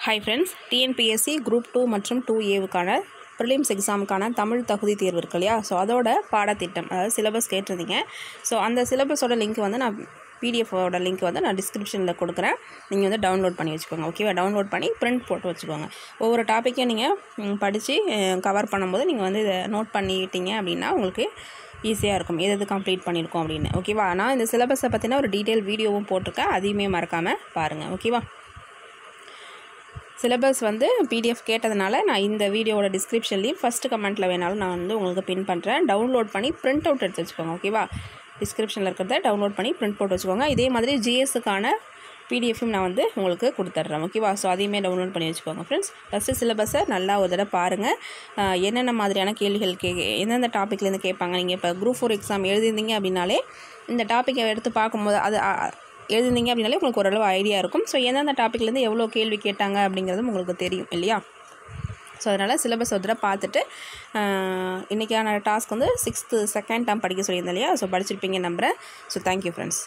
Hi friends, TNPSC group 2 மற்றும் 2A prelims எக்ஸாமுக்கான Tamil தகுதி தேர்வு இருக்கு இல்லையா? ஸோ அதோட பாடத்திட்டம், அதாவது சிலபஸ் கேட்டிருந்தீங்க. ஸோ அந்த சிலபஸோட லிங்க் வந்து நான் பிடிஎஃபோட லிங்க் வந்து நான் டிஸ்கிரிப்ஷனில் கொடுக்குறேன். நீங்கள் வந்து டவுன்லோட் பண்ணி வச்சுக்கோங்க. ஓகேவா? டவுன்லோட் பண்ணி பிரிண்ட் போட்டு வச்சுக்கோங்க. ஒவ்வொரு டாப்பிக்கையும் நீங்கள் படித்து கவர் பண்ணும்போது நீங்கள் வந்து இதை நோட் பண்ணிட்டீங்க அப்படின்னா உங்களுக்கு ஈஸியாக இருக்கும், எது கம்ப்ளீட் பண்ணியிருக்கோம் அப்படின்னு. ஓகேவா? நான் இந்த சிலபஸை பற்றின ஒரு டீட்டெயில் வீடியோவும் போட்டிருக்கேன், அதையுமே மறக்காமல் பாருங்கள். ஓகேவா? சிலபஸ் வந்து பிடிஎஃப் கேட்டதுனால நான் இந்த வீடியோவோட டிஸ்கிரிப்ஷன்லேயும் ஃபஸ்ட்டு கமெண்ட்டில் வேணாலும் நான் வந்து உங்களுக்கு பின் பண்ணுறேன். டவுன்லோட் பண்ணி பிரிண்ட் அவுட் எடுத்து வச்சுக்கோங்க. ஓகேவா? டிஸ்கிரிப்ஷனில் இருக்கிறத டவுன்லோட் பண்ணி பிரிண்ட் போட்டு வச்சுக்கோங்க. இதே மாதிரி ஜிஎஸ்ஸுக்கான பிடிஎஃப்பும் நான் வந்து உங்களுக்கு கொடுத்துட்றேன். ஓகேவா? ஸோ அதையுமே டவுன்லோட் பண்ணி வச்சுக்கோங்க ஃப்ரெண்ட்ஸ். ஃபஸ்ட்டு சிலபஸை நல்லா ஒரு தடவை பாருங்கள். என்னென்ன மாதிரியான கேள்விகள் எந்தெந்த டாப்பிக்லேருந்து கேட்பாங்க. நீங்கள் இப்போ குரூப் 4 எக்ஸாம் எழுதிருந்தீங்க அப்படின்னாலே இந்த டாப்பிக்கை எடுத்து பார்க்கும்போது அது எழுதிங்க அப்படின்னாலே உங்களுக்கு ஓரளவு ஐடியா இருக்கும். ஸோ எந்தெந்த டாப்பிக்லேருந்து எவ்வளோ கேள்வி கேட்டாங்க அப்படிங்கிறதும் உங்களுக்கு தெரியும் இல்லையா? ஸோ அதனால் சிலபஸ் ஒரு தடவை பார்த்துட்டு இன்றைக்கான டாஸ்க் வந்து 6th செகண்ட் டேர்ம் படிக்க சொல்லியிருந்தேன் இல்லையா? ஸோ படிச்சிருப்பீங்க நம்புகிறேன். So thank you friends.